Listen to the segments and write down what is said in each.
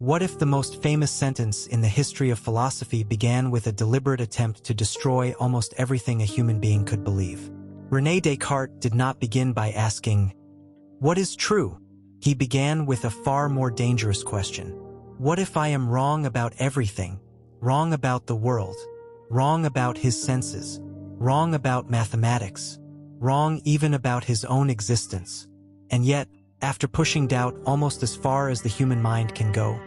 What if the most famous sentence in the history of philosophy began with a deliberate attempt to destroy almost everything a human being could believe? René Descartes did not begin by asking, "What is true?" He began with a far more dangerous question. What if I am wrong about everything? Wrong about the world? Wrong about his senses? Wrong about mathematics? Wrong even about his own existence? And yet, after pushing doubt almost as far as the human mind can go,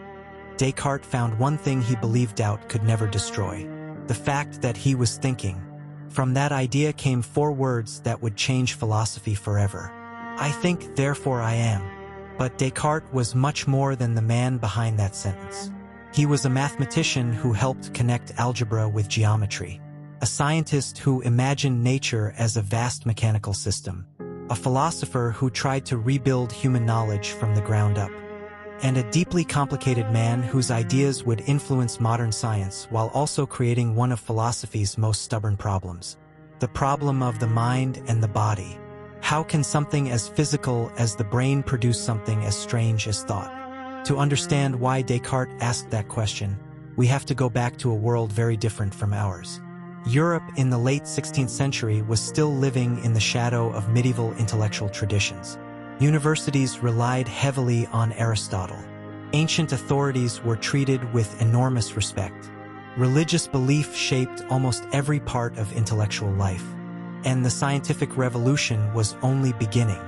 Descartes found one thing he believed doubt could never destroy: the fact that he was thinking. From that idea came 4 words that would change philosophy forever. I think, therefore I am. But Descartes was much more than the man behind that sentence. He was a mathematician who helped connect algebra with geometry, a scientist who imagined nature as a vast mechanical system, a philosopher who tried to rebuild human knowledge from the ground up, and a deeply complicated man whose ideas would influence modern science while also creating one of philosophy's most stubborn problems: the problem of the mind and the body. How can something as physical as the brain produce something as strange as thought? To understand why Descartes asked that question, we have to go back to a world very different from ours. Europe in the late 16th century was still living in the shadow of medieval intellectual traditions. Universities relied heavily on Aristotle. Ancient authorities were treated with enormous respect. Religious belief shaped almost every part of intellectual life. And the scientific revolution was only beginning.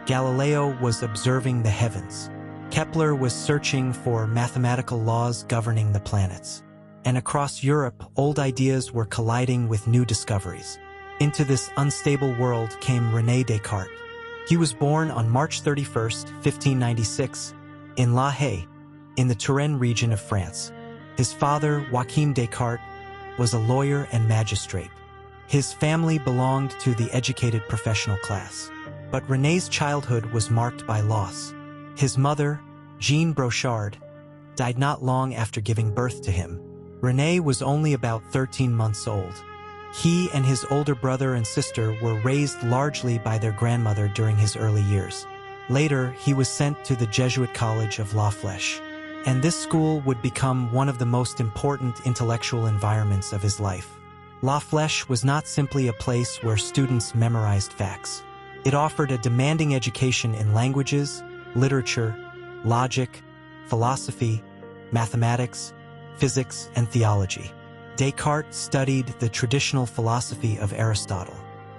Galileo was observing the heavens. Kepler was searching for mathematical laws governing the planets. And across Europe, old ideas were colliding with new discoveries. Into this unstable world came René Descartes. He was born on March 31, 1596, in La Haye, in the Touraine region of France. His father, Joachim Descartes, was a lawyer and magistrate. His family belonged to the educated professional class. But René's childhood was marked by loss. His mother, Jean Brochard, died not long after giving birth to him. René was only about 13 months old. He and his older brother and sister were raised largely by their grandmother during his early years. Later, he was sent to the Jesuit college of La Flèche, and this school would become one of the most important intellectual environments of his life. La Flèche was not simply a place where students memorized facts. It offered a demanding education in languages, literature, logic, philosophy, mathematics, physics, and theology. Descartes studied the traditional philosophy of Aristotle.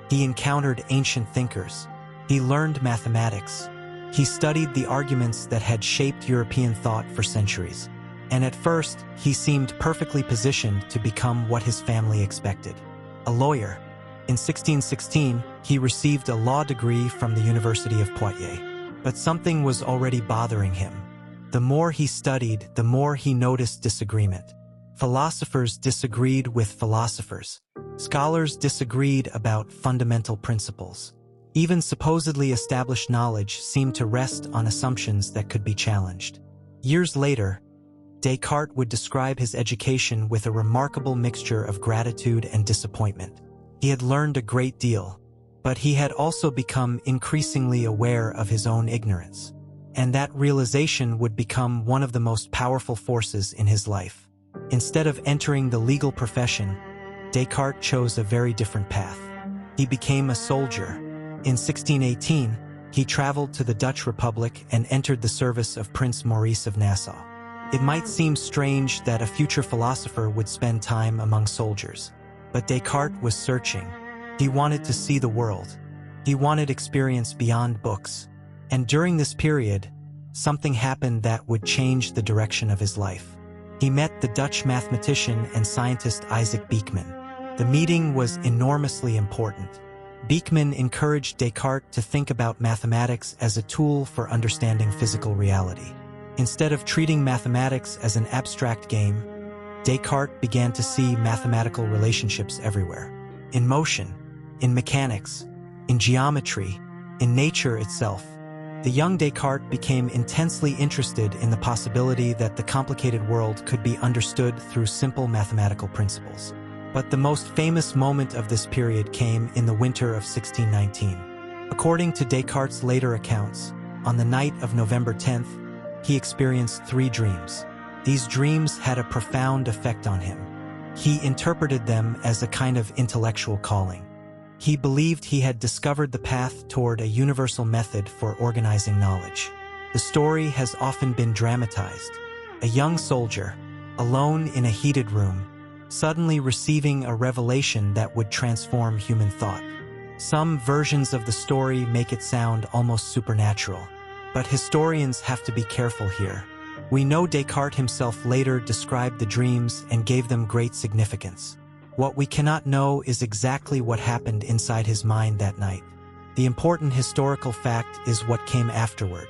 He encountered ancient thinkers. He learned mathematics. He studied the arguments that had shaped European thought for centuries. And at first, he seemed perfectly positioned to become what his family expected: a lawyer. In 1616, he received a law degree from the University of Poitiers. But something was already bothering him. The more he studied, the more he noticed disagreement. Philosophers disagreed with philosophers. Scholars disagreed about fundamental principles. Even supposedly established knowledge seemed to rest on assumptions that could be challenged. Years later, Descartes would describe his education with a remarkable mixture of gratitude and disappointment. He had learned a great deal, but he had also become increasingly aware of his own ignorance. And that realization would become one of the most powerful forces in his life. Instead of entering the legal profession, Descartes chose a very different path. He became a soldier. In 1618, he traveled to the Dutch Republic and entered the service of Prince Maurice of Nassau. It might seem strange that a future philosopher would spend time among soldiers, but Descartes was searching. He wanted to see the world. He wanted experience beyond books. And during this period, something happened that would change the direction of his life. He met the Dutch mathematician and scientist Isaac Beeckman. The meeting was enormously important. Beeckman encouraged Descartes to think about mathematics as a tool for understanding physical reality. Instead of treating mathematics as an abstract game, Descartes began to see mathematical relationships everywhere. In motion, in mechanics, in geometry, in nature itself. The young Descartes became intensely interested in the possibility that the complicated world could be understood through simple mathematical principles. But the most famous moment of this period came in the winter of 1619. According to Descartes' later accounts, on the night of November 10th, he experienced 3 dreams. These dreams had a profound effect on him. He interpreted them as a kind of intellectual calling. He believed he had discovered the path toward a universal method for organizing knowledge. The story has often been dramatized. A young soldier, alone in a heated room, suddenly receiving a revelation that would transform human thought. Some versions of the story make it sound almost supernatural, but historians have to be careful here. We know Descartes himself later described the dreams and gave them great significance. What we cannot know is exactly what happened inside his mind that night. The important historical fact is what came afterward.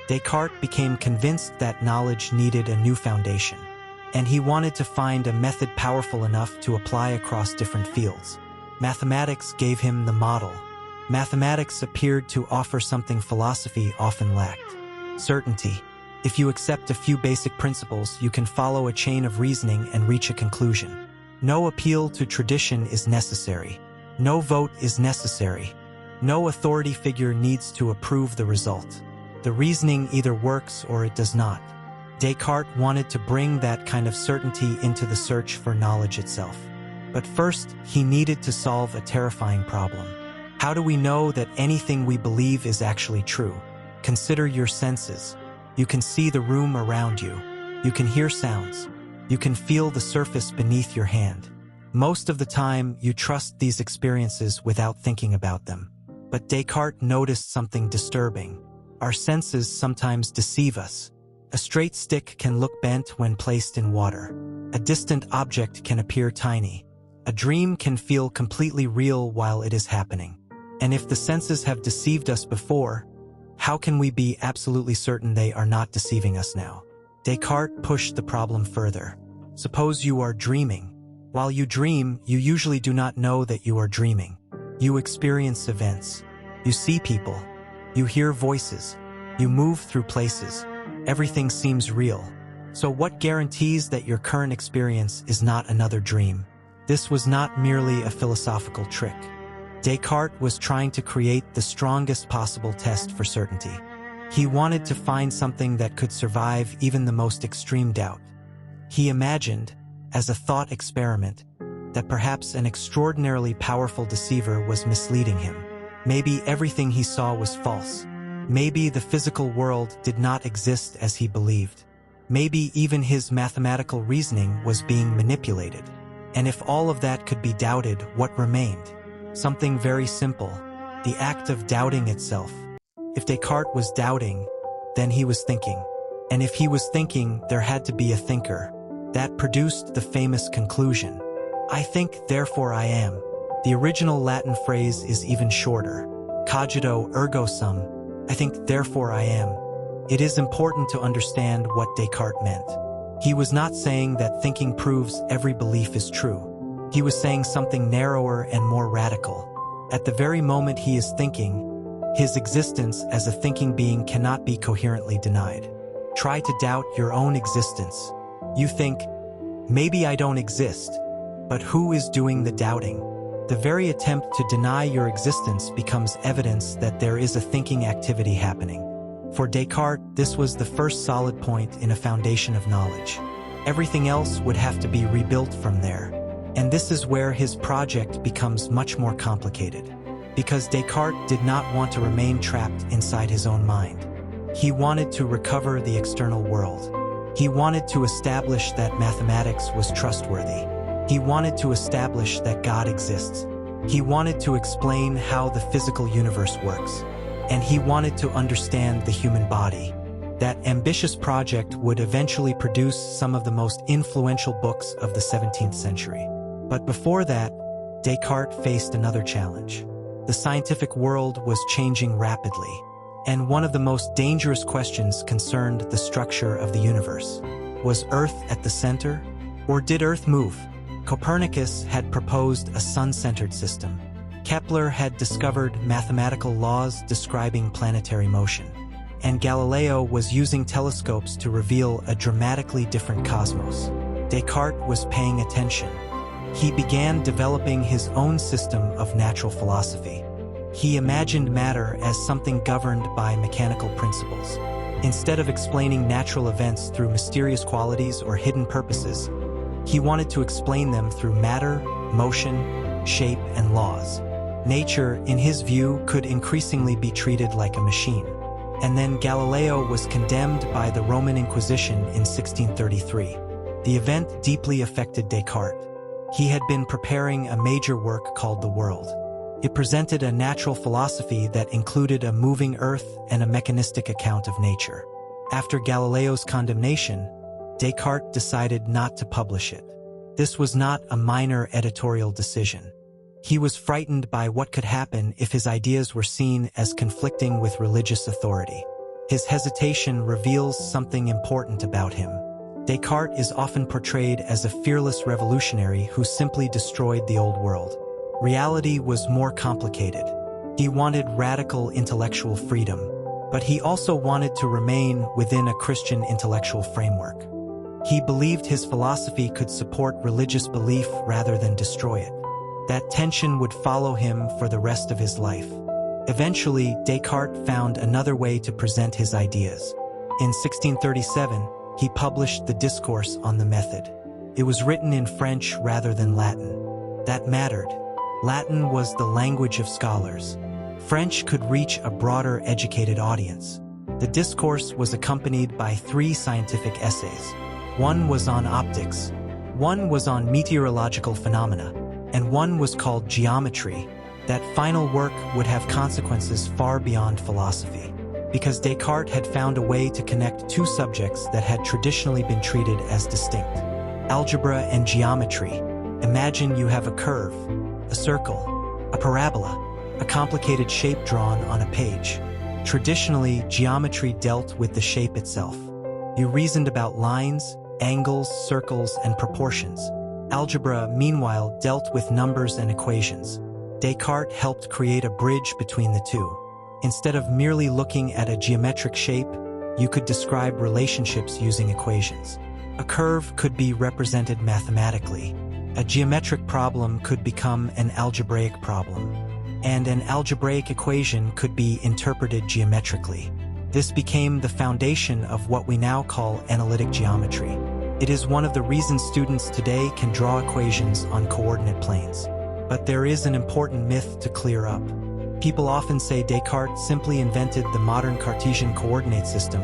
Descartes became convinced that knowledge needed a new foundation, and he wanted to find a method powerful enough to apply across different fields. Mathematics gave him the model. Mathematics appeared to offer something philosophy often lacked: certainty. If you accept a few basic principles, you can follow a chain of reasoning and reach a conclusion. No appeal to tradition is necessary. No vote is necessary. No authority figure needs to approve the result. The reasoning either works or it does not. Descartes wanted to bring that kind of certainty into the search for knowledge itself. But first, he needed to solve a terrifying problem. How do we know that anything we believe is actually true? Consider your senses. You can see the room around you. You can hear sounds. You can feel the surface beneath your hand. Most of the time, you trust these experiences without thinking about them. But Descartes noticed something disturbing. Our senses sometimes deceive us. A straight stick can look bent when placed in water. A distant object can appear tiny. A dream can feel completely real while it is happening. And if the senses have deceived us before, how can we be absolutely certain they are not deceiving us now? Descartes pushed the problem further. Suppose you are dreaming. While you dream, you usually do not know that you are dreaming. You experience events. You see people. You hear voices. You move through places. Everything seems real. So what guarantees that your current experience is not another dream? This was not merely a philosophical trick. Descartes was trying to create the strongest possible test for certainty. He wanted to find something that could survive even the most extreme doubt. He imagined, as a thought experiment, that perhaps an extraordinarily powerful deceiver was misleading him. Maybe everything he saw was false. Maybe the physical world did not exist as he believed. Maybe even his mathematical reasoning was being manipulated. And if all of that could be doubted, what remained? Something very simple: the act of doubting itself. If Descartes was doubting, then he was thinking. And if he was thinking, there had to be a thinker. That produced the famous conclusion: I think, therefore I am. The original Latin phrase is even shorter: cogito ergo sum. I think, therefore I am. It is important to understand what Descartes meant. He was not saying that thinking proves every belief is true. He was saying something narrower and more radical. At the very moment he is thinking, his existence as a thinking being cannot be coherently denied. Try to doubt your own existence. You think, maybe I don't exist. But who is doing the doubting? The very attempt to deny your existence becomes evidence that there is a thinking activity happening. For Descartes, this was the first solid point in a foundation of knowledge. Everything else would have to be rebuilt from there. And this is where his project becomes much more complicated. Because Descartes did not want to remain trapped inside his own mind. He wanted to recover the external world. He wanted to establish that mathematics was trustworthy. He wanted to establish that God exists. He wanted to explain how the physical universe works. And he wanted to understand the human body. That ambitious project would eventually produce some of the most influential books of the 17th century. But before that, Descartes faced another challenge. The scientific world was changing rapidly, and one of the most dangerous questions concerned the structure of the universe. Was Earth at the center, or did Earth move? Copernicus had proposed a sun-centered system. Kepler had discovered mathematical laws describing planetary motion. And Galileo was using telescopes to reveal a dramatically different cosmos. Descartes was paying attention. He began developing his own system of natural philosophy. He imagined matter as something governed by mechanical principles. Instead of explaining natural events through mysterious qualities or hidden purposes, he wanted to explain them through matter, motion, shape, and laws. Nature, in his view, could increasingly be treated like a machine. And then Galileo was condemned by the Roman Inquisition in 1633. The event deeply affected Descartes. He had been preparing a major work called The World. It presented a natural philosophy that included a moving earth and a mechanistic account of nature. After Galileo's condemnation, Descartes decided not to publish it. This was not a minor editorial decision. He was frightened by what could happen if his ideas were seen as conflicting with religious authority. His hesitation reveals something important about him. Descartes is often portrayed as a fearless revolutionary who simply destroyed the old world. Reality was more complicated. He wanted radical intellectual freedom, but he also wanted to remain within a Christian intellectual framework. He believed his philosophy could support religious belief rather than destroy it. That tension would follow him for the rest of his life. Eventually, Descartes found another way to present his ideas. In 1637, he published the Discourse on the Method. It was written in French rather than Latin. That mattered. Latin was the language of scholars. French could reach a broader educated audience. The discourse was accompanied by 3 scientific essays. One was on optics, one was on meteorological phenomena, and one was called Geometry. That final work would have consequences far beyond philosophy, because Descartes had found a way to connect 2 subjects that had traditionally been treated as distinct: algebra and geometry. Imagine you have a curve, a circle, a parabola, a complicated shape drawn on a page. Traditionally, geometry dealt with the shape itself. You reasoned about lines, angles, circles, and proportions. Algebra, meanwhile, dealt with numbers and equations. Descartes helped create a bridge between the two. Instead of merely looking at a geometric shape, you could describe relationships using equations. A curve could be represented mathematically. A geometric problem could become an algebraic problem. And an algebraic equation could be interpreted geometrically. This became the foundation of what we now call analytic geometry. It is one of the reasons students today can draw equations on coordinate planes. But there is an important myth to clear up. People often say Descartes simply invented the modern Cartesian coordinate system,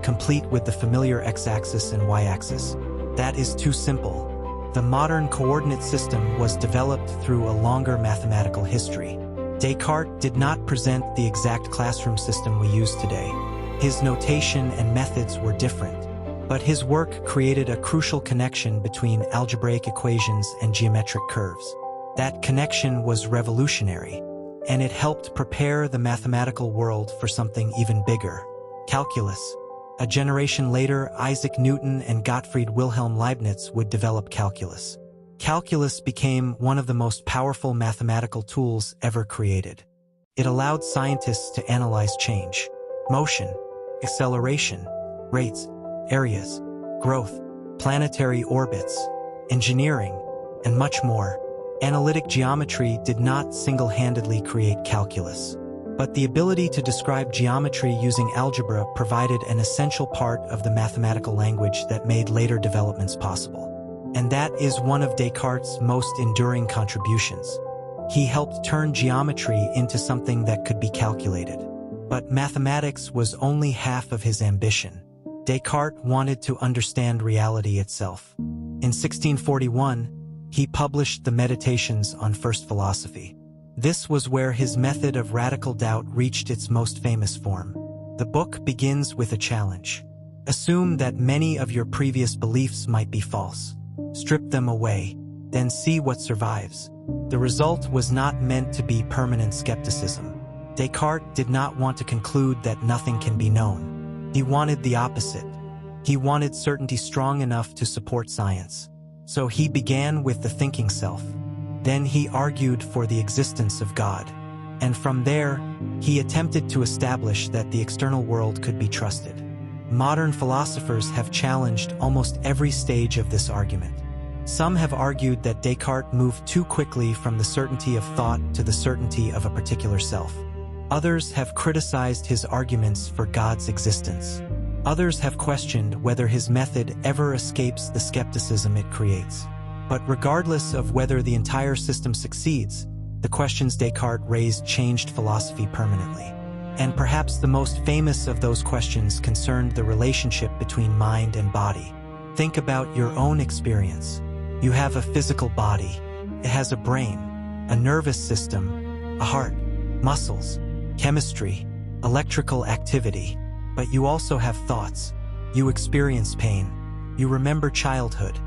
complete with the familiar x-axis and y-axis. That is too simple. The modern coordinate system was developed through a longer mathematical history. Descartes did not present the exact classroom system we use today. His notation and methods were different, but his work created a crucial connection between algebraic equations and geometric curves. That connection was revolutionary, and it helped prepare the mathematical world for something even bigger: calculus. A generation later, Isaac Newton and Gottfried Wilhelm Leibniz would develop calculus. Calculus became one of the most powerful mathematical tools ever created. It allowed scientists to analyze change, motion, acceleration, rates, areas, growth, planetary orbits, engineering, and much more. Analytic geometry did not single-handedly create calculus, but the ability to describe geometry using algebra provided an essential part of the mathematical language that made later developments possible. And that is one of Descartes' most enduring contributions. He helped turn geometry into something that could be calculated. But mathematics was only half of his ambition. Descartes wanted to understand reality itself. In 1641, he published the Meditations on First Philosophy. This was where his method of radical doubt reached its most famous form. The book begins with a challenge. Assume that many of your previous beliefs might be false. Strip them away, then see what survives. The result was not meant to be permanent skepticism. Descartes did not want to conclude that nothing can be known. He wanted the opposite. He wanted certainty strong enough to support science. So he began with the thinking self. Then he argued for the existence of God. And from there, he attempted to establish that the external world could be trusted. Modern philosophers have challenged almost every stage of this argument. Some have argued that Descartes moved too quickly from the certainty of thought to the certainty of a particular self. Others have criticized his arguments for God's existence. Others have questioned whether his method ever escapes the skepticism it creates. But regardless of whether the entire system succeeds, the questions Descartes raised changed philosophy permanently. And perhaps the most famous of those questions concerned the relationship between mind and body. Think about your own experience. You have a physical body. It has a brain, a nervous system, a heart, muscles, chemistry, electrical activity. But you also have thoughts. You experience pain. You remember childhood.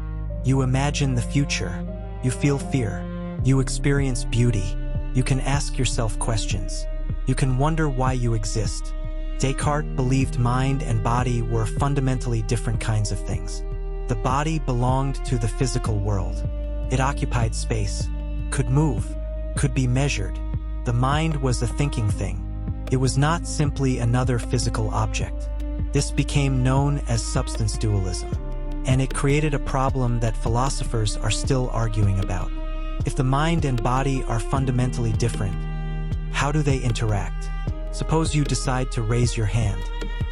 You imagine the future. You feel fear. You experience beauty. You can ask yourself questions. You can wonder why you exist. Descartes believed mind and body were fundamentally different kinds of things. The body belonged to the physical world. It occupied space, could move, could be measured. The mind was a thinking thing. It was not simply another physical object. This became known as substance dualism, and it created a problem that philosophers are still arguing about. If the mind and body are fundamentally different, how do they interact? Suppose you decide to raise your hand.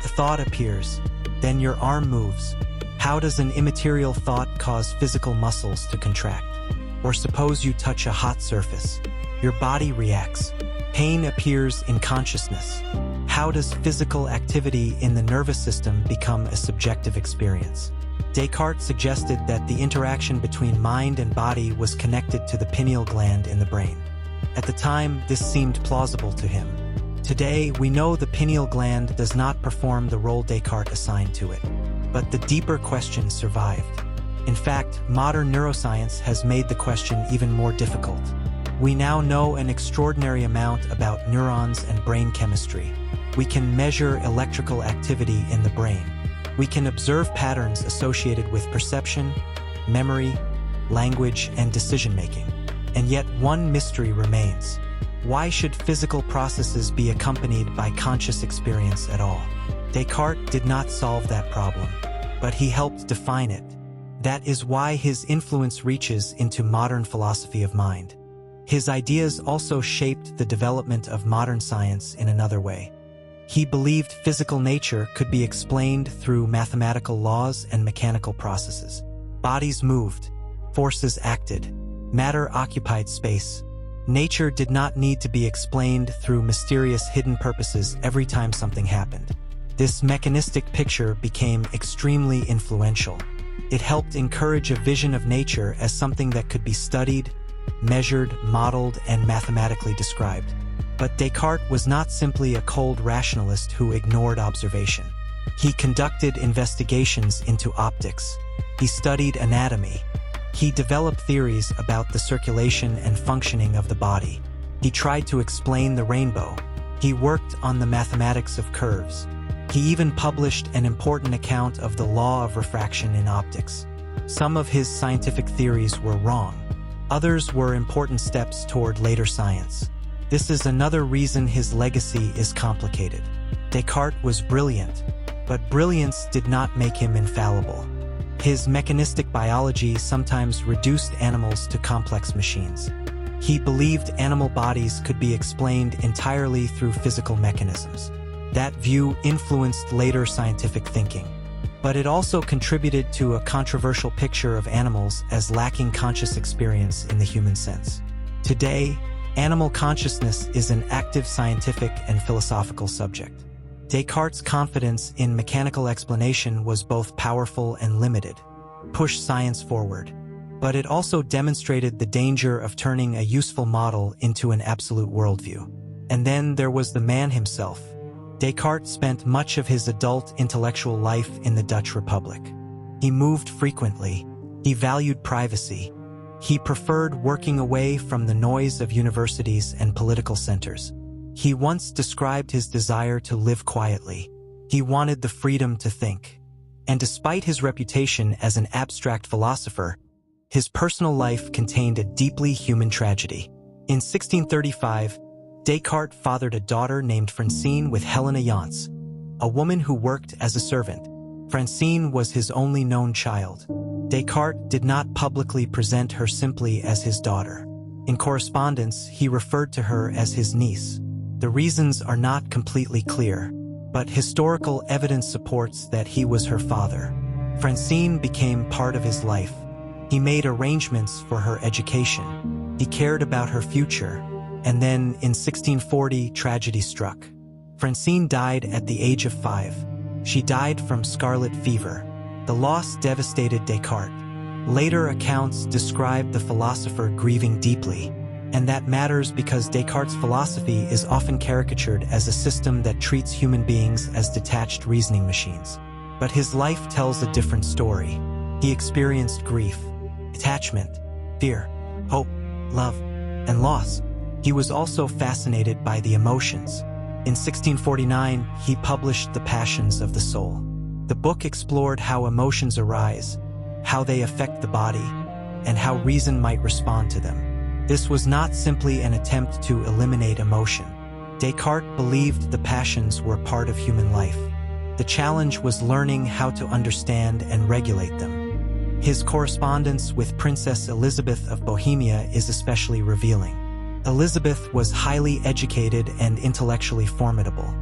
The thought appears, then your arm moves. How does an immaterial thought cause physical muscles to contract? Or suppose you touch a hot surface. Your body reacts. Pain appears in consciousness. How does physical activity in the nervous system become a subjective experience? Descartes suggested that the interaction between mind and body was connected to the pineal gland in the brain. At the time, this seemed plausible to him. Today, we know the pineal gland does not perform the role Descartes assigned to it. But the deeper question survived. In fact, modern neuroscience has made the question even more difficult. We now know an extraordinary amount about neurons and brain chemistry. We can measure electrical activity in the brain. We can observe patterns associated with perception, memory, language, and decision-making. And yet one mystery remains. Why should physical processes be accompanied by conscious experience at all? Descartes did not solve that problem, but he helped define it. That is why his influence reaches into modern philosophy of mind. His ideas also shaped the development of modern science in another way. He believed physical nature could be explained through mathematical laws and mechanical processes. Bodies moved, forces acted, matter occupied space. Nature did not need to be explained through mysterious hidden purposes every time something happened. This mechanistic picture became extremely influential. It helped encourage a vision of nature as something that could be studied, measured, modeled, and mathematically described. But Descartes was not simply a cold rationalist who ignored observation. He conducted investigations into optics. He studied anatomy. He developed theories about the circulation and functioning of the body. He tried to explain the rainbow. He worked on the mathematics of curves. He even published an important account of the law of refraction in optics. Some of his scientific theories were wrong. Others were important steps toward later science. This is another reason his legacy is complicated. Descartes was brilliant, but brilliance did not make him infallible. His mechanistic biology sometimes reduced animals to complex machines. He believed animal bodies could be explained entirely through physical mechanisms. That view influenced later scientific thinking. But it also contributed to a controversial picture of animals as lacking conscious experience in the human sense. Today, animal consciousness is an active scientific and philosophical subject. Descartes' confidence in mechanical explanation was both powerful and limited, pushed science forward. But it also demonstrated the danger of turning a useful model into an absolute worldview. And then there was the man himself. Descartes spent much of his adult intellectual life in the Dutch Republic. He moved frequently. He valued privacy. He preferred working away from the noise of universities and political centers. He once described his desire to live quietly. He wanted the freedom to think. And despite his reputation as an abstract philosopher, his personal life contained a deeply human tragedy. In 1635, Descartes fathered a daughter named Francine with Helena Yance, a woman who worked as a servant. Francine was his only known child. Descartes did not publicly present her simply as his daughter. In correspondence, he referred to her as his niece. The reasons are not completely clear. but historical evidence supports that he was her father. Francine became part of his life. He made arrangements for her education. He cared about her future. And then, in 1640, tragedy struck. Francine died at the age of 5. She died from scarlet fever. The loss devastated Descartes. Later accounts describe the philosopher grieving deeply, and that matters because Descartes' philosophy is often caricatured as a system that treats human beings as detached reasoning machines. But his life tells a different story. He experienced grief, attachment, fear, hope, love, and loss. He was also fascinated by the emotions. In 1649, he published The Passions of the Soul. The book explored how emotions arise, how they affect the body, and how reason might respond to them. This was not simply an attempt to eliminate emotion. Descartes believed the passions were part of human life. The challenge was learning how to understand and regulate them. His correspondence with Princess Elizabeth of Bohemia is especially revealing. Elizabeth was highly educated and intellectually formidable.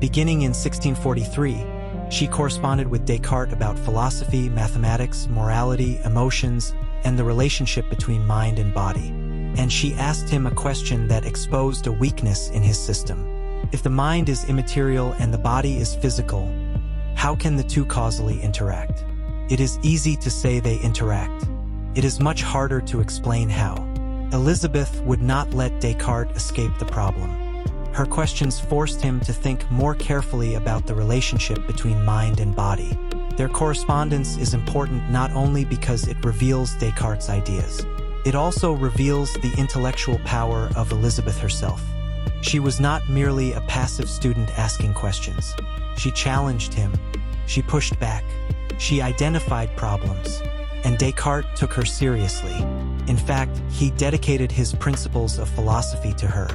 Beginning in 1643, she corresponded with Descartes about philosophy, mathematics, morality, emotions, and the relationship between mind and body. And she asked him a question that exposed a weakness in his system. If the mind is immaterial and the body is physical, how can the two causally interact? It is easy to say they interact. It is much harder to explain how. Elizabeth would not let Descartes escape the problem. Her questions forced him to think more carefully about the relationship between mind and body. Their correspondence is important not only because it reveals Descartes' ideas. It also reveals the intellectual power of Elizabeth herself. She was not merely a passive student asking questions. She challenged him. She pushed back. She identified problems. And Descartes took her seriously. In fact, he dedicated his principles of philosophy to her.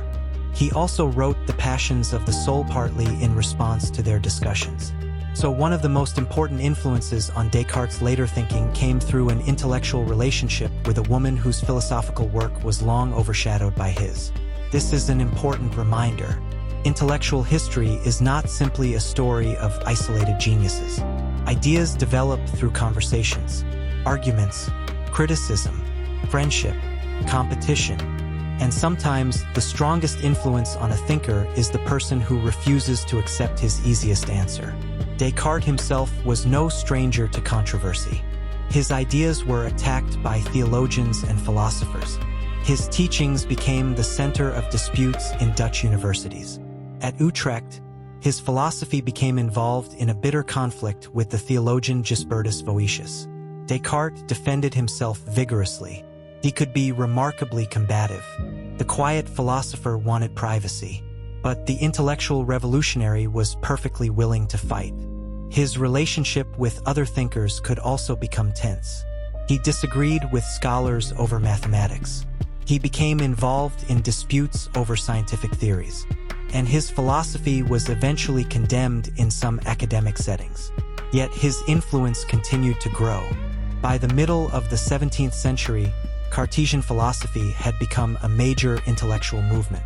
He also wrote The Passions of the Soul partly in response to their discussions. So one of the most important influences on Descartes' later thinking came through an intellectual relationship with a woman whose philosophical work was long overshadowed by his. This is an important reminder. Intellectual history is not simply a story of isolated geniuses. Ideas develop through conversations, arguments, criticism, friendship, competition, and sometimes the strongest influence on a thinker is the person who refuses to accept his easiest answer. Descartes himself was no stranger to controversy. His ideas were attacked by theologians and philosophers. His teachings became the center of disputes in Dutch universities. At Utrecht, his philosophy became involved in a bitter conflict with the theologian Gisbertus Voetius. Descartes defended himself vigorously. He could be remarkably combative. The quiet philosopher wanted privacy, but the intellectual revolutionary was perfectly willing to fight. His relationship with other thinkers could also become tense. He disagreed with scholars over mathematics. He became involved in disputes over scientific theories, and his philosophy was eventually condemned in some academic settings. Yet his influence continued to grow. By the middle of the 17th century, Cartesian philosophy had become a major intellectual movement.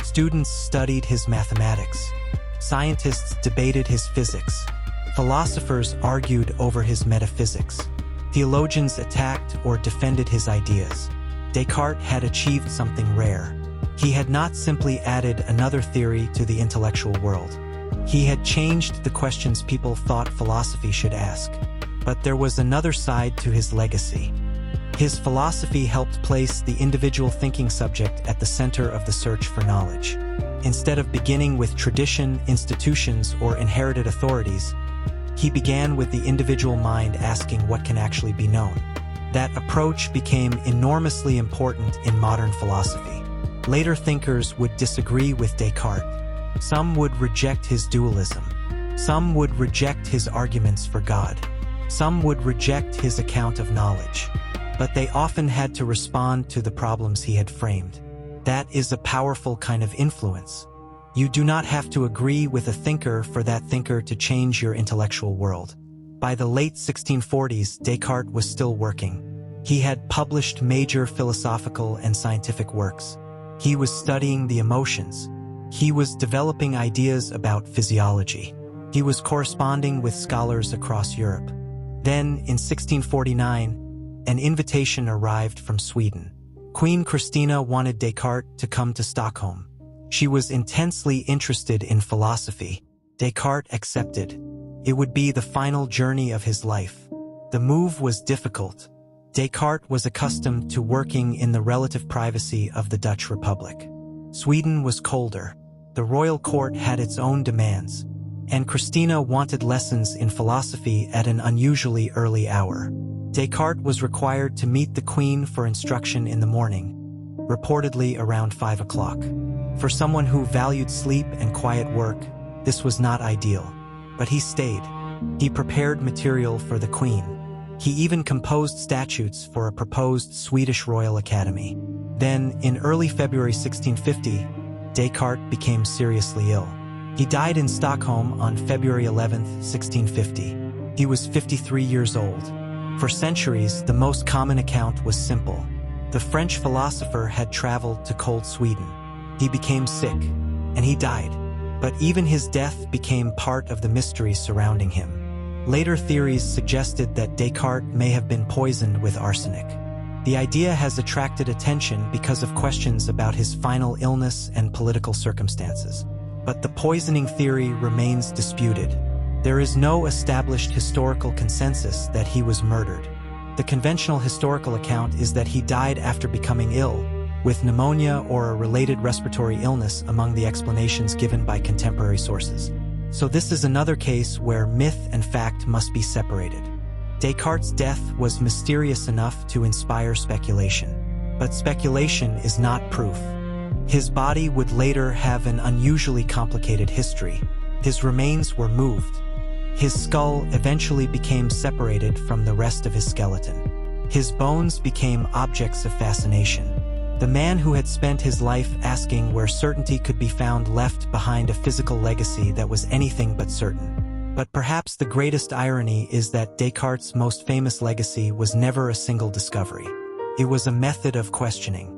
Students studied his mathematics. Scientists debated his physics. Philosophers argued over his metaphysics. Theologians attacked or defended his ideas. Descartes had achieved something rare. He had not simply added another theory to the intellectual world. He had changed the questions people thought philosophy should ask. But there was another side to his legacy. His philosophy helped place the individual thinking subject at the center of the search for knowledge. Instead of beginning with tradition, institutions, or inherited authorities, he began with the individual mind asking what can actually be known. That approach became enormously important in modern philosophy. Later thinkers would disagree with Descartes. Some would reject his dualism. Some would reject his arguments for God. Some would reject his account of knowledge. But they often had to respond to the problems he had framed. That is a powerful kind of influence. You do not have to agree with a thinker for that thinker to change your intellectual world. By the late 1640s, Descartes was still working. He had published major philosophical and scientific works. He was studying the emotions. He was developing ideas about physiology. He was corresponding with scholars across Europe. Then, in 1649, an invitation arrived from Sweden. Queen Christina wanted Descartes to come to Stockholm. She was intensely interested in philosophy. Descartes accepted. It would be the final journey of his life. The move was difficult. Descartes was accustomed to working in the relative privacy of the Dutch Republic. Sweden was colder. The royal court had its own demands, and Christina wanted lessons in philosophy at an unusually early hour. Descartes was required to meet the Queen for instruction in the morning, reportedly around 5 o'clock. For someone who valued sleep and quiet work, this was not ideal. But he stayed. He prepared material for the Queen. He even composed statutes for a proposed Swedish Royal Academy. Then, in early February 1650, Descartes became seriously ill. He died in Stockholm on February 11, 1650. He was 53 years old. For centuries, the most common account was simple. The French philosopher had traveled to cold Sweden. He became sick, and he died. But even his death became part of the mystery surrounding him. Later theories suggested that Descartes may have been poisoned with arsenic. The idea has attracted attention because of questions about his final illness and political circumstances. But the poisoning theory remains disputed. There is no established historical consensus that he was murdered. The conventional historical account is that he died after becoming ill, with pneumonia or a related respiratory illness among the explanations given by contemporary sources. So this is another case where myth and fact must be separated. Descartes' death was mysterious enough to inspire speculation. But speculation is not proof. His body would later have an unusually complicated history. His remains were moved. His skull eventually became separated from the rest of his skeleton. His bones became objects of fascination. The man who had spent his life asking where certainty could be found left behind a physical legacy that was anything but certain. But perhaps the greatest irony is that Descartes' most famous legacy was never a single discovery. It was a method of questioning.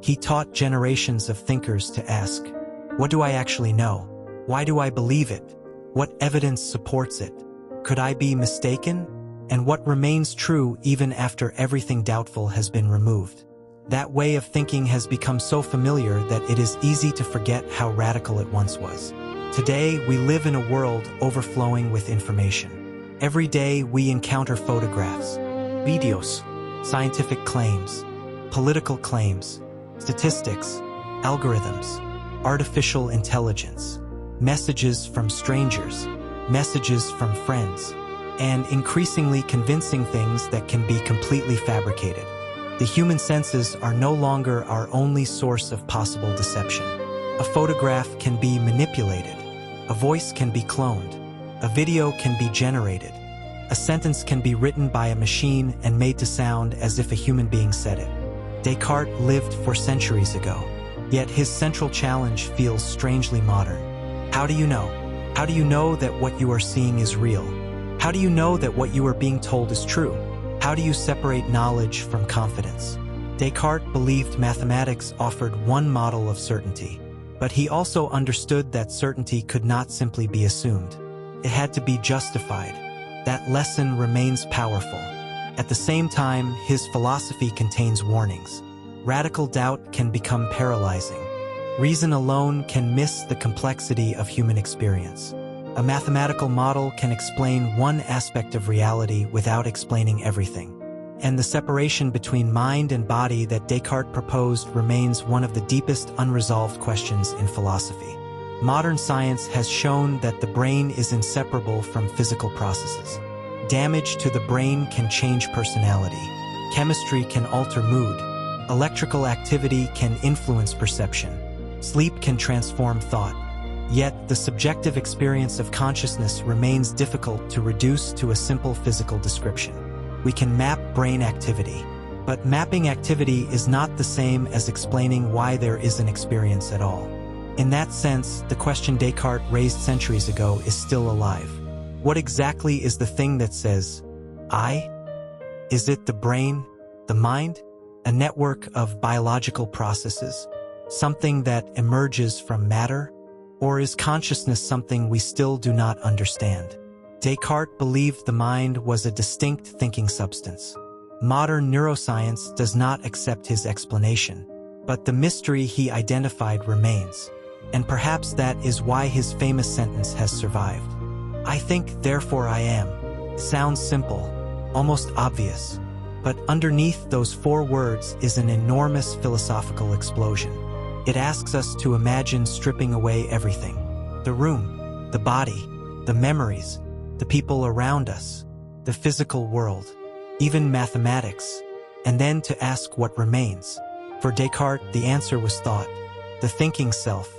He taught generations of thinkers to ask, what do I actually know? Why do I believe it? What evidence supports it? Could I be mistaken? And what remains true even after everything doubtful has been removed? That way of thinking has become so familiar that it is easy to forget how radical it once was. Today, we live in a world overflowing with information. Every day, we encounter photographs, videos, scientific claims, political claims, statistics, algorithms, artificial intelligence, messages from strangers, messages from friends, and increasingly convincing things that can be completely fabricated. The human senses are no longer our only source of possible deception. A photograph can be manipulated. A voice can be cloned. A video can be generated. A sentence can be written by a machine and made to sound as if a human being said it. Descartes lived 4 centuries ago, yet his central challenge feels strangely modern. How do you know? How do you know that what you are seeing is real? How do you know that what you are being told is true? How do you separate knowledge from confidence? Descartes believed mathematics offered one model of certainty, but he also understood that certainty could not simply be assumed. It had to be justified. That lesson remains powerful. At the same time, his philosophy contains warnings. Radical doubt can become paralyzing. Reason alone can miss the complexity of human experience. A mathematical model can explain one aspect of reality without explaining everything. And the separation between mind and body that Descartes proposed remains one of the deepest unresolved questions in philosophy. Modern science has shown that the brain is inseparable from physical processes. Damage to the brain can change personality. Chemistry can alter mood. Electrical activity can influence perception. Sleep can transform thought. Yet, the subjective experience of consciousness remains difficult to reduce to a simple physical description. We can map brain activity, but mapping activity is not the same as explaining why there is an experience at all. In that sense, the question Descartes raised centuries ago is still alive. What exactly is the thing that says, I? Is it the brain, the mind, a network of biological processes, something that emerges from matter? Or is consciousness something we still do not understand? Descartes believed the mind was a distinct thinking substance. Modern neuroscience does not accept his explanation, but the mystery he identified remains. And perhaps that is why his famous sentence has survived. I think, therefore I am. Sounds simple, almost obvious. But underneath those 4 words is an enormous philosophical explosion. It asks us to imagine stripping away everything. The room, the body, the memories, the people around us, the physical world, even mathematics, and then to ask what remains. For Descartes, the answer was thought, the thinking self.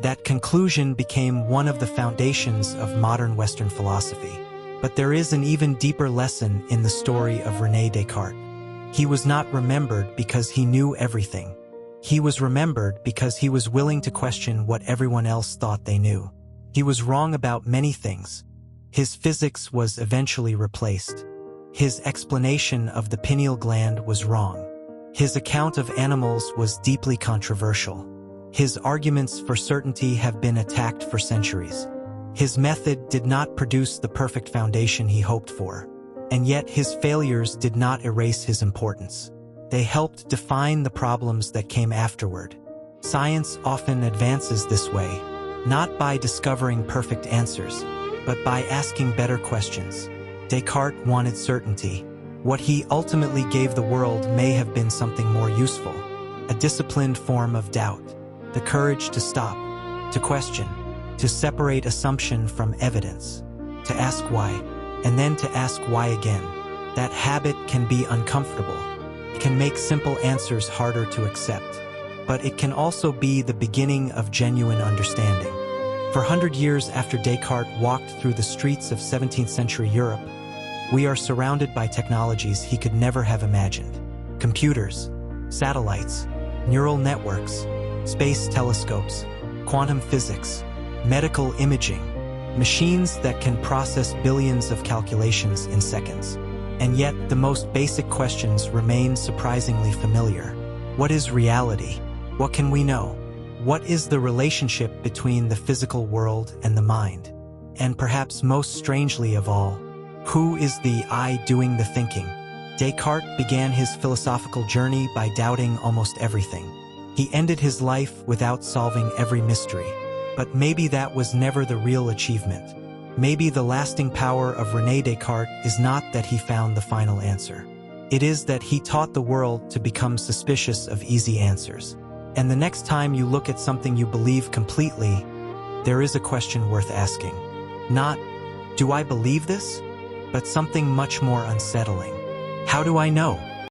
That conclusion became one of the foundations of modern Western philosophy. But there is an even deeper lesson in the story of René Descartes. He was not remembered because he knew everything. He was remembered because he was willing to question what everyone else thought they knew. He was wrong about many things. His physics was eventually replaced. His explanation of the pineal gland was wrong. His account of animals was deeply controversial. His arguments for certainty have been attacked for centuries. His method did not produce the perfect foundation he hoped for, and yet his failures did not erase his importance. They helped define the problems that came afterward. Science often advances this way, not by discovering perfect answers, but by asking better questions. Descartes wanted certainty. What he ultimately gave the world may have been something more useful, a disciplined form of doubt. The courage to stop, to question, to separate assumption from evidence, to ask why, and then to ask why again. That habit can be uncomfortable. It can make simple answers harder to accept, but it can also be the beginning of genuine understanding. For 100 years after Descartes walked through the streets of 17th century Europe, we are surrounded by technologies he could never have imagined. Computers, satellites, neural networks, space telescopes, quantum physics, medical imaging, machines that can process billions of calculations in seconds. And yet, the most basic questions remain surprisingly familiar. What is reality? What can we know? What is the relationship between the physical world and the mind? And perhaps most strangely of all, who is the I doing the thinking? Descartes began his philosophical journey by doubting almost everything. He ended his life without solving every mystery. But maybe that was never the real achievement. Maybe the lasting power of René Descartes is not that he found the final answer. It is that he taught the world to become suspicious of easy answers. And the next time you look at something you believe completely, there is a question worth asking. Not, do I believe this? But something much more unsettling. How do I know?